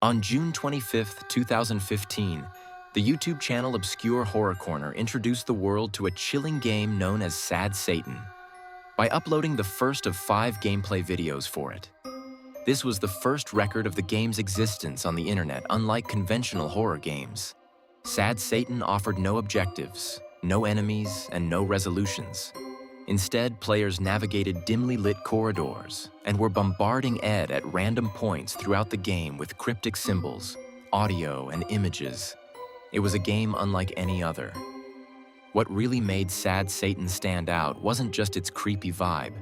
On June 25, 2015, the YouTube channel Obscure Horror Corner introduced the world to a chilling game known as Sad Satan by uploading the first of 5 gameplay videos for it. This was the first record of the game's existence on the internet, unlike conventional horror games. Sad Satan offered no objectives, no enemies, and no resolutions. Instead, players navigated dimly lit corridors and were bombarding Ed at random points throughout the game with cryptic symbols, audio, and images. It was a game unlike any other. What really made Sad Satan stand out wasn't just its creepy vibe.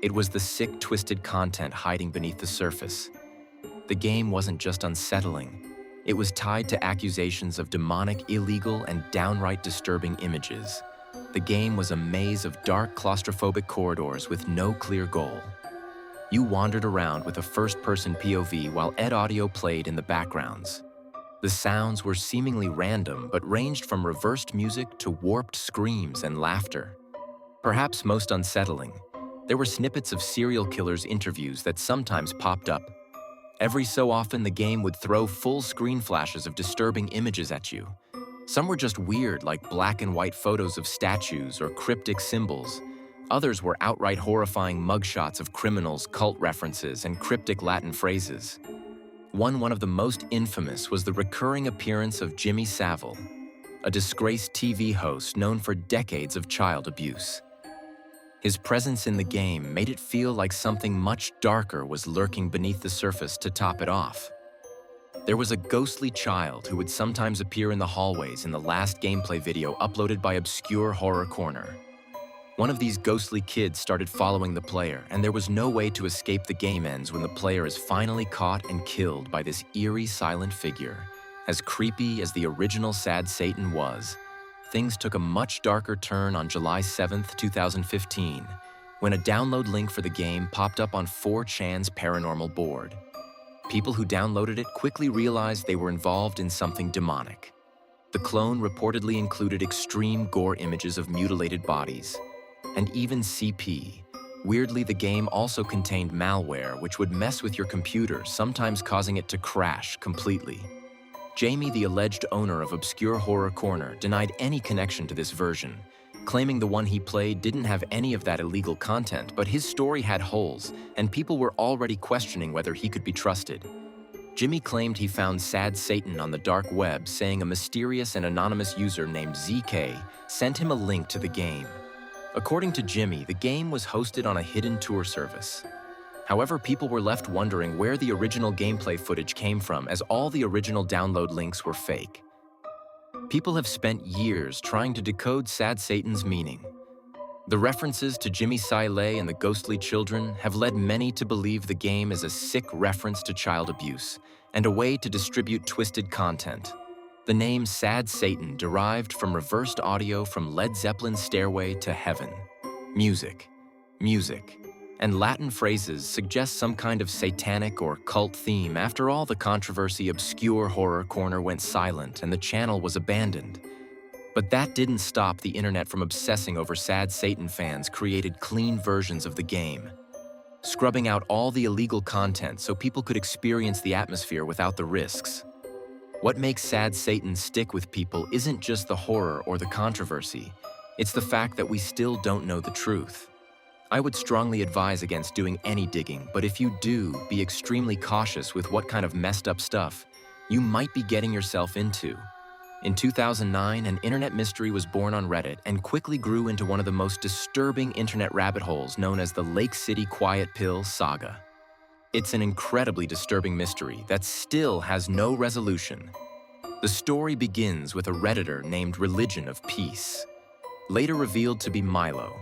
It was the sick, twisted content hiding beneath the surface. The game wasn't just unsettling. It was tied to accusations of demonic, illegal, and downright disturbing images. The game was a maze of dark, claustrophobic corridors with no clear goal. You wandered around with a first-person POV while Ed audio played in the backgrounds. The sounds were seemingly random, but ranged from reversed music to warped screams and laughter. Perhaps most unsettling, there were snippets of serial killers' interviews that sometimes popped up. Every so often, the game would throw full screen flashes of disturbing images at you. Some were just weird, like black and white photos of statues or cryptic symbols. Others were outright horrifying mugshots of criminals, cult references, and cryptic Latin phrases. One of the most infamous was the recurring appearance of Jimmy Savile, a disgraced TV host known for decades of child abuse. His presence in the game made it feel like something much darker was lurking beneath the surface to top it off. There was a ghostly child who would sometimes appear in the hallways in the last gameplay video uploaded by Obscure Horror Corner. One of these ghostly kids started following the player, and there was no way to escape. The game ends when the player is finally caught and killed by this eerie, silent figure. As creepy as the original Sad Satan was, things took a much darker turn on July 7th, 2015, when a download link for the game popped up on 4chan's paranormal board. People who downloaded it quickly realized they were involved in something demonic. The clone reportedly included extreme gore images of mutilated bodies, and even CP. Weirdly, the game also contained malware which would mess with your computer, sometimes causing it to crash completely. Jamie, the alleged owner of Obscure Horror Corner, denied any connection to this version, claiming the one he played didn't have any of that illegal content, but his story had holes, and people were already questioning whether he could be trusted. Jimmy claimed he found Sad Satan on the dark web, saying a mysterious and anonymous user named ZK sent him a link to the game. According to Jimmy, the game was hosted on a hidden tour service. However, people were left wondering where the original gameplay footage came from, as all the original download links were fake. People have spent years trying to decode Sad Satan's meaning. The references to Jimmy Siley and the ghostly children have led many to believe the game is a sick reference to child abuse and a way to distribute twisted content. The name Sad Satan derived from reversed audio from Led Zeppelin's Stairway to Heaven. Music, and Latin phrases suggest some kind of satanic or cult theme. After all the controversy, Obscure Horror Corner went silent and the channel was abandoned. But that didn't stop the internet from obsessing over Sad Satan. Fans created clean versions of the game, scrubbing out all the illegal content so people could experience the atmosphere without the risks. What makes Sad Satan stick with people isn't just the horror or the controversy, it's the fact that we still don't know the truth. I would strongly advise against doing any digging, but if you do, be extremely cautious with what kind of messed up stuff you might be getting yourself into. In 2009, an internet mystery was born on Reddit and quickly grew into one of the most disturbing internet rabbit holes, known as the Lake City Quiet Pill saga. It's an incredibly disturbing mystery that still has no resolution. The story begins with a Redditor named Religion of Peace, later revealed to be Milo.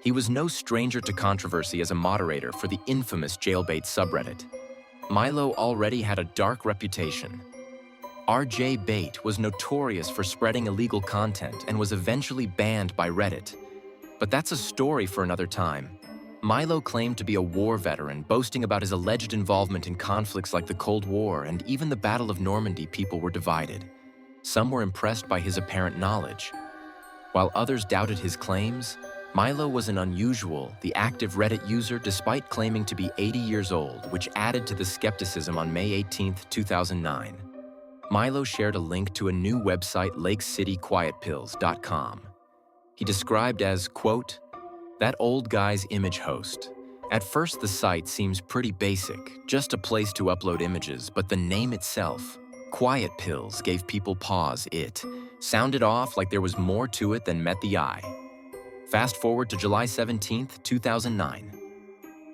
He was no stranger to controversy as a moderator for the infamous Jailbait subreddit. Milo already had a dark reputation. RJ Bait was notorious for spreading illegal content and was eventually banned by Reddit. But that's a story for another time. Milo claimed to be a war veteran, boasting about his alleged involvement in conflicts like the Cold War and even the Battle of Normandy. People were divided. Some were impressed by his apparent knowledge, while others doubted his claims. Milo was an unusual, the active Reddit user despite claiming to be 80 years old, which added to the skepticism on May 18, 2009. Milo shared a link to a new website, lakecityquietpills.com. He described as, quote, "That old guy's image host. At first the site seems pretty basic, just a place to upload images, but the name itself, Quiet Pills, gave people pause. It sounded off like there was more to it than met the eye." Fast forward to July 17, 2009.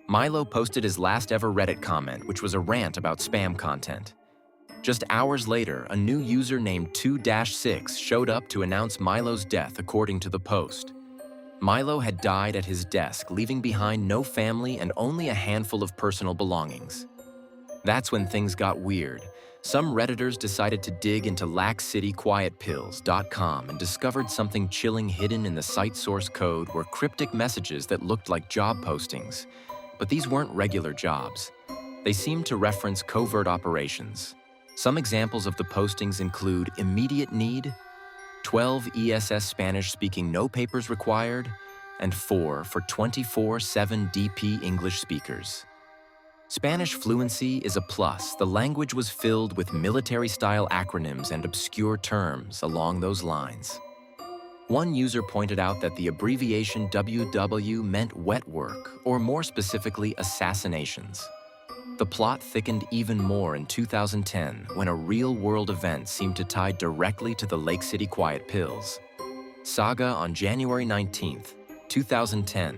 Milo posted his last ever Reddit comment, which was a rant about spam content. Just hours later, a new user named 2-6 showed up to announce Milo's death according to the post. Milo had died at his desk, leaving behind no family and only a handful of personal belongings. That's when things got weird. Some Redditors decided to dig into lakecityquietpills.com and discovered something chilling hidden in the site source code were cryptic messages that looked like job postings. But these weren't regular jobs. They seemed to reference covert operations. Some examples of the postings include immediate need, 12 ESS Spanish speaking no papers required, and 4 for 24/7 DP English speakers. Spanish fluency is a plus. The language was filled with military-style acronyms and obscure terms along those lines. One user pointed out that the abbreviation WW meant wet work, or more specifically, assassinations. The plot thickened even more in 2010 when a real-world event seemed to tie directly to the Lake City Quiet Pills. Saga on January 19, 2010.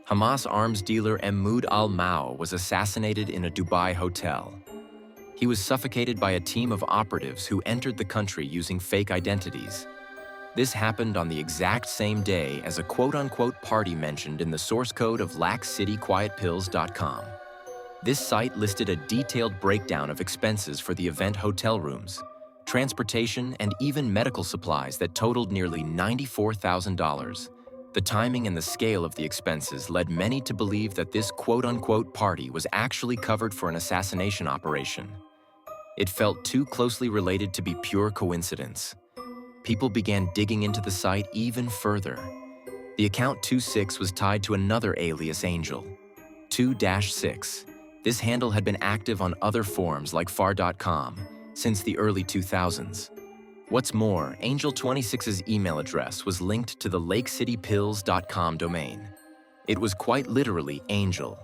Hamas arms dealer Mahmoud al-Mao was assassinated in a Dubai hotel. He was suffocated by a team of operatives who entered the country using fake identities. This happened on the exact same day as a quote-unquote party mentioned in the source code of lakecityquietpills.com. This site listed a detailed breakdown of expenses for the event hotel rooms, transportation, and even medical supplies that totaled nearly $94,000. The timing and the scale of the expenses led many to believe that this quote-unquote party was actually covered for an assassination operation. It felt too closely related to be pure coincidence. People began digging into the site even further. The account 26 was tied to another alias Angel, 2-6. This handle had been active on other forums like far.com since the early 2000s. What's more, Angel 26's email address was linked to the lakecitypills.com domain. It was quite literally Angel,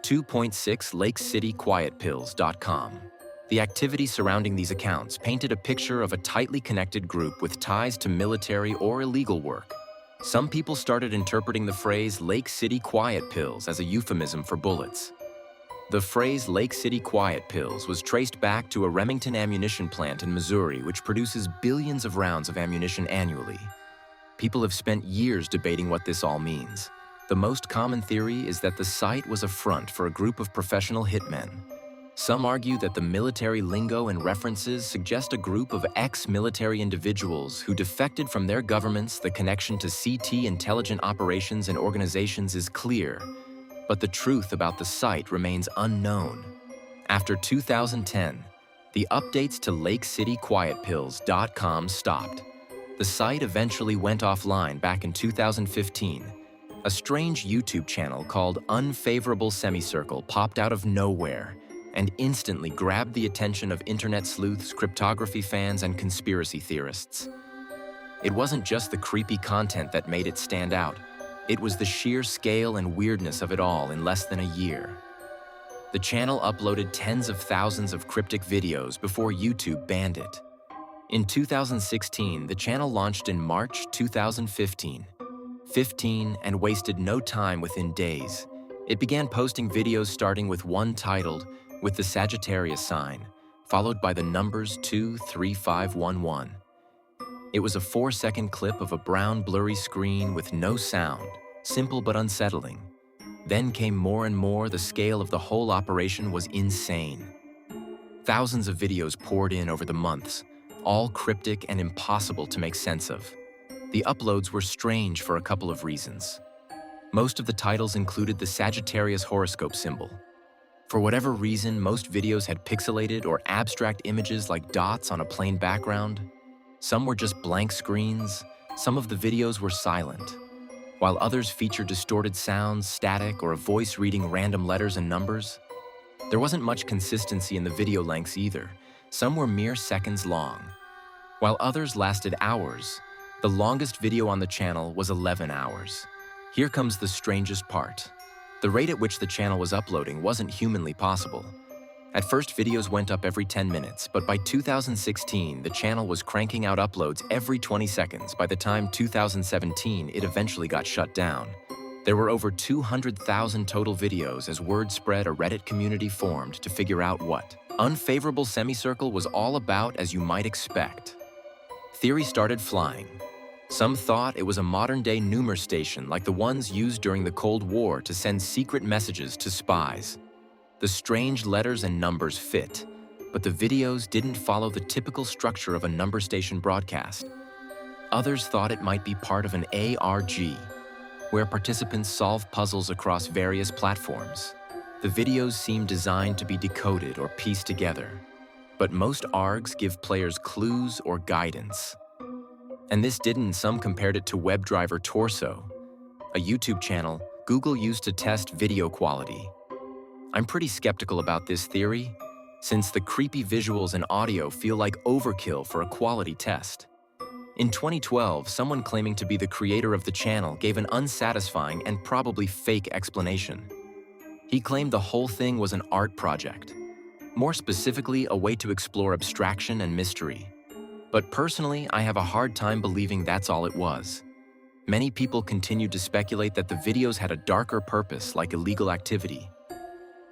2.6 lakecityquietpills.com. The activity surrounding these accounts painted a picture of a tightly connected group with ties to military or illegal work. Some people started interpreting the phrase Lake City Quiet Pills as a euphemism for bullets. The phrase Lake City Quiet Pills was traced back to a Remington ammunition plant in Missouri, which produces billions of rounds of ammunition annually. People have spent years debating what this all means. The most common theory is that the site was a front for a group of professional hitmen. Some argue that the military lingo and references suggest a group of ex-military individuals who defected from their governments. The connection to CT intelligent operations and organizations is clear, but the truth about the site remains unknown. After 2010, the updates to lakecityquietpills.com stopped. The site eventually went offline back in 2015. A strange YouTube channel called Unfavorable Semicircle popped out of nowhere and instantly grabbed the attention of internet sleuths, cryptography fans, and conspiracy theorists. It wasn't just the creepy content that made it stand out. It was the sheer scale and weirdness of it all in less than a year. The channel uploaded tens of thousands of cryptic videos before YouTube banned it. In 2016, the channel launched in March 2015. And wasted no time within days. It began posting videos starting with one titled, "With the Sagittarius sign," followed by the numbers 23511. It was a 4-second clip of a brown blurry screen with no sound, simple but unsettling. Then came more and more. The scale of the whole operation was insane. Thousands of videos poured in over the months, all cryptic and impossible to make sense of. The uploads were strange for a couple of reasons. Most of the titles included the Sagittarius horoscope symbol. For whatever reason, most videos had pixelated or abstract images like dots on a plain background. Some were just blank screens. Some of the videos were silent. while others featured distorted sounds, static, or a voice reading random letters and numbers. There wasn't much consistency in the video lengths either. Some were mere seconds long, while others lasted hours. The longest video on the channel was 11 hours. Here comes the strangest part. The rate at which the channel was uploading wasn't humanly possible. At first, videos went up every 10 minutes, but by 2016, the channel was cranking out uploads every 20 seconds. By the time 2017, it eventually got shut down. There were over 200,000 total videos as word spread. A Reddit community formed to figure out what unfavorable semicircle was all about, as you might expect. Theories started flying. Some thought it was a modern-day numer station like the ones used during the Cold War to send secret messages to spies. The strange letters and numbers fit, but the videos didn't follow the typical structure of a number station broadcast. Others thought it might be part of an ARG, where participants solve puzzles across various platforms. The videos seemed designed to be decoded or pieced together, but most ARGs give players clues or guidance. And this didn't. Some compared it to WebDriver Torso, a YouTube channel Google used to test video quality. I'm pretty skeptical about this theory, since the creepy visuals and audio feel like overkill for a quality test. In 2012, someone claiming to be the creator of the channel gave an unsatisfying and probably fake explanation. He claimed the whole thing was an art project, more specifically, a way to explore abstraction and mystery. But personally, I have a hard time believing that's all it was. Many people continued to speculate that the videos had a darker purpose, like illegal activity,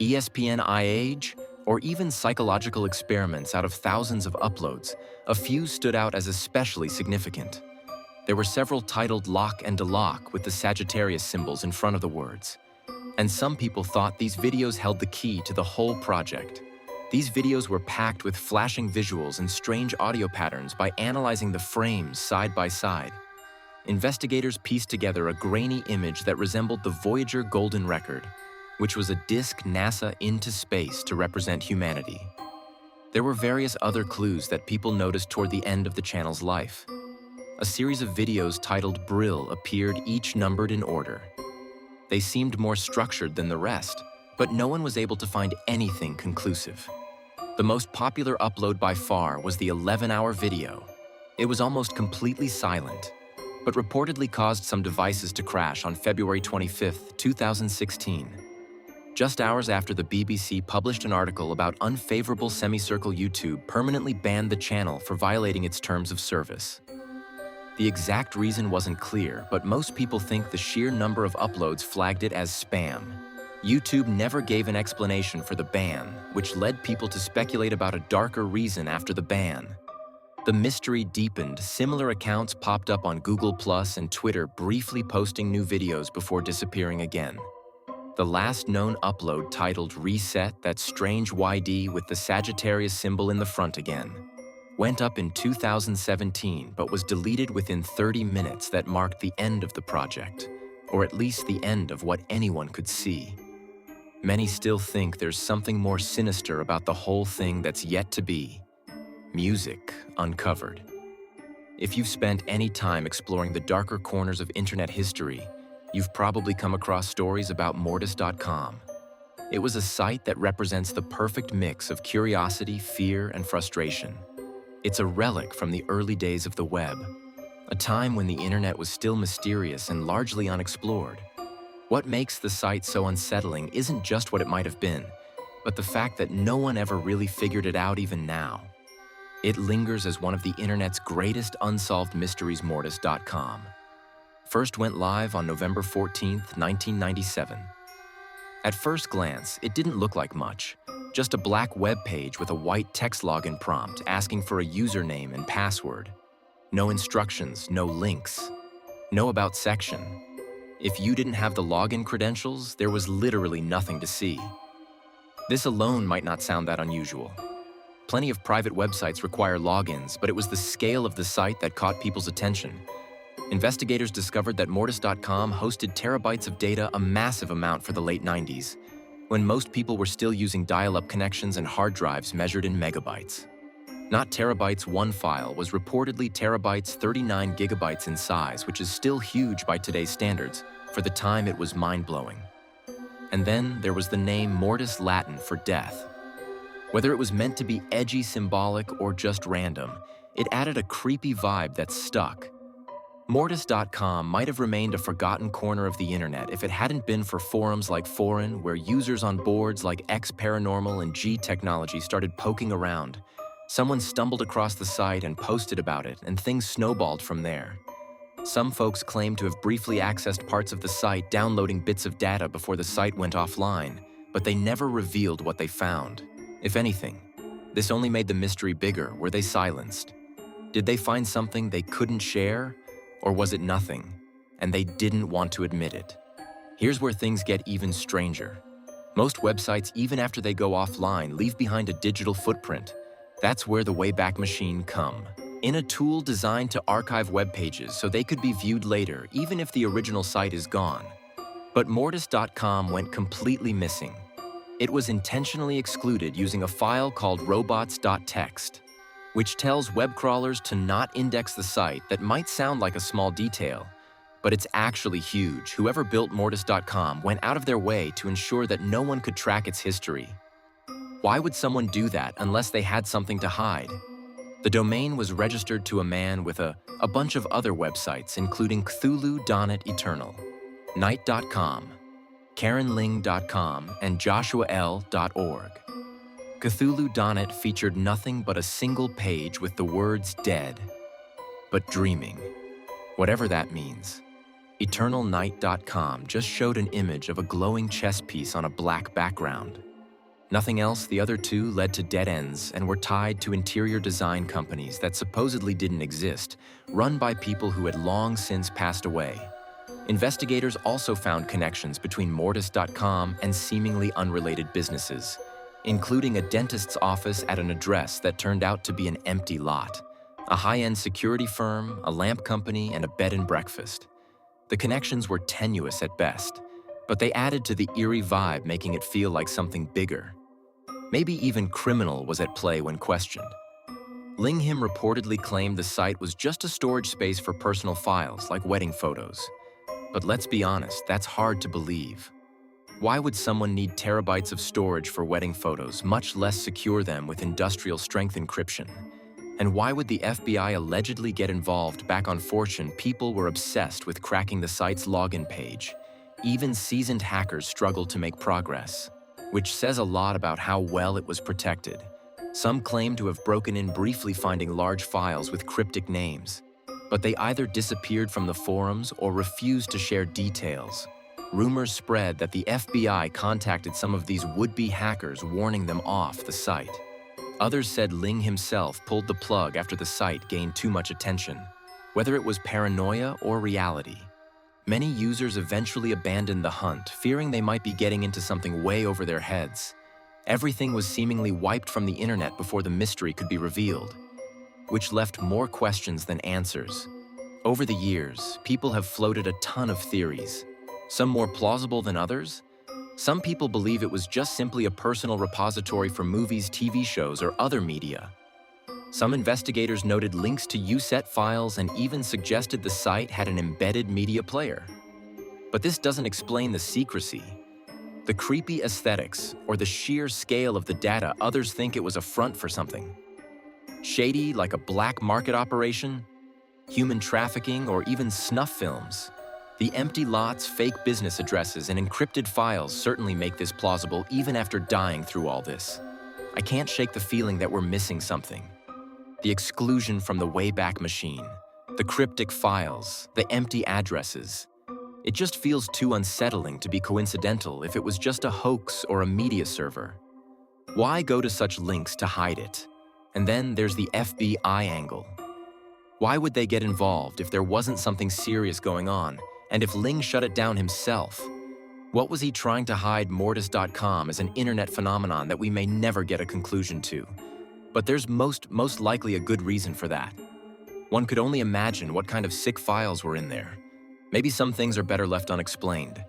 ESPN age, or even psychological experiments. Out of thousands of uploads, a few stood out as especially significant. There were several titled Lock and Delock with the Sagittarius symbols in front of the words. And some people thought these videos held the key to the whole project. These videos were packed with flashing visuals and strange audio patterns. By analyzing the frames side by side, investigators pieced together a grainy image that resembled the Voyager Golden Record, which was a disc NASA into space to represent humanity. There were various other clues that people noticed toward the end of the channel's life. A series of videos titled Brill appeared, each numbered in order. They seemed more structured than the rest, but no one was able to find anything conclusive. The most popular upload by far was the 11-hour video. It was almost completely silent, but reportedly caused some devices to crash on February 25, 2016. Just hours after the BBC published an article about unfavorable semicircle, YouTube permanently banned the channel for violating its terms of service. The exact reason wasn't clear, but most people think the sheer number of uploads flagged it as spam. YouTube never gave an explanation for the ban, which led people to speculate about a darker reason after the ban. The mystery deepened. Similar accounts popped up on Google+ and Twitter, briefly posting new videos before disappearing again. The last known upload, titled Reset, that strange YD with the Sagittarius symbol in the front again, went up in 2017 but was deleted within 30 minutes. That marked the end of the project, or at least the end of what anyone could see. Many still think there's something more sinister about the whole thing that's yet to be. Music uncovered. If you've spent any time exploring the darker corners of internet history, you've probably come across stories about Mortis.com. It was a site that represents the perfect mix of curiosity, fear, and frustration. It's a relic from the early days of the web, a time when the internet was still mysterious and largely unexplored. What makes the site so unsettling isn't just what it might have been, but the fact that no one ever really figured it out even now. It lingers as one of the internet's greatest unsolved mysteries. Mortis.com first went live on November 14, 1997. At first glance, it didn't look like much, just a black web page with a white text login prompt asking for a username and password. No instructions, no links, no about section. If you didn't have the login credentials, there was literally nothing to see. This alone might not sound that unusual. Plenty of private websites require logins, but it was the scale of the site that caught people's attention. Investigators discovered that Mortis.com hosted terabytes of data, a massive amount for the late 90s, when most people were still using dial-up connections and hard drives measured in megabytes. Not terabytes one file was reportedly terabytes 39 gigabytes in size, which is still huge by today's standards. For the time, it was mind-blowing. And then there was the name Mortis Latin for death. Whether it was meant to be edgy, symbolic, or just random, it added a creepy vibe that stuck. Mortis.com might have remained a forgotten corner of the internet if it hadn't been for forums like Forum, where users on boards like X Paranormal and G Technology started poking around. Someone stumbled across the site and posted about it, and things snowballed from there. Some folks claimed to have briefly accessed parts of the site, downloading bits of data before the site went offline, but they never revealed what they found. If anything, this only made the mystery bigger. Were they silenced? Did they find something they couldn't share? Or was it nothing, and they didn't want to admit it? Here's where things get even stranger. Most websites, even after they go offline, leave behind a digital footprint. That's where the Wayback Machine come. In a tool designed to archive web pages so they could be viewed later, even if the original site is gone. But Mortis.com went completely missing. It was intentionally excluded using a file called robots.txt, which tells web crawlers to not index the site. That might sound like a small detail, but it's actually huge. Whoever built Mortis.com went out of their way to ensure that no one could track its history. Why would someone do that unless they had something to hide? The domain was registered to a man with a bunch of other websites, including Cthulhu.net Eternal, Night.com, KarenLing.com, and JoshuaL.org. Cthulhu.net featured nothing but a single page with the words dead, but dreaming, whatever that means. EternalNight.com just showed an image of a glowing chess piece on a black background. Nothing else. The other two led to dead ends and were tied to interior design companies that supposedly didn't exist, run by people who had long since passed away. Investigators also found connections between Mortis.com and seemingly unrelated businesses, including a dentist's office at an address that turned out to be an empty lot, a high-end security firm, a lamp company, and a bed and breakfast. The connections were tenuous at best, but they added to the eerie vibe, making it feel like something bigger. Maybe even criminal was at play when questioned. Lingham reportedly claimed the site was just a storage space for personal files like wedding photos. But let's be honest, that's hard to believe. Why would someone need terabytes of storage for wedding photos, much less secure them with industrial-strength encryption? And why would the FBI allegedly get involved? Back on 4chan, people were obsessed with cracking the site's login page. Even seasoned hackers struggled to make progress, which says a lot about how well it was protected. Some claim to have broken in briefly, finding large files with cryptic names, but they either disappeared from the forums or refused to share details. Rumors spread that the FBI contacted some of these would-be hackers, warning them off the site. Others said Ling himself pulled the plug after the site gained too much attention. Whether it was paranoia or reality, many users eventually abandoned the hunt, fearing they might be getting into something way over their heads. Everything was seemingly wiped from the internet before the mystery could be revealed, which left more questions than answers. Over the years, people have floated a ton of theories, some more plausible than others. Some people believe it was just simply a personal repository for movies, TV shows, or other media. Some investigators noted links to USET files and even suggested the site had an embedded media player. But this doesn't explain the secrecy, the creepy aesthetics, or the sheer scale of the data. Others think it was a front for something shady, like a black market operation, human trafficking, or even snuff films. The empty lots, fake business addresses, and encrypted files certainly make this plausible, even after dying through all this. I can't shake the feeling that we're missing something. The exclusion from the Wayback Machine, the cryptic files, the empty addresses. It just feels too unsettling to be coincidental if it was just a hoax or a media server. Why go to such lengths to hide it? And then there's the FBI angle. Why would they get involved if there wasn't something serious going on? And if Ling shut it down himself? What was he trying to hide? Mortis.com is an internet phenomenon that we may never get a conclusion to. But there's most likely a good reason for that. One could only imagine what kind of sick files were in there. Maybe some things are better left unexplained.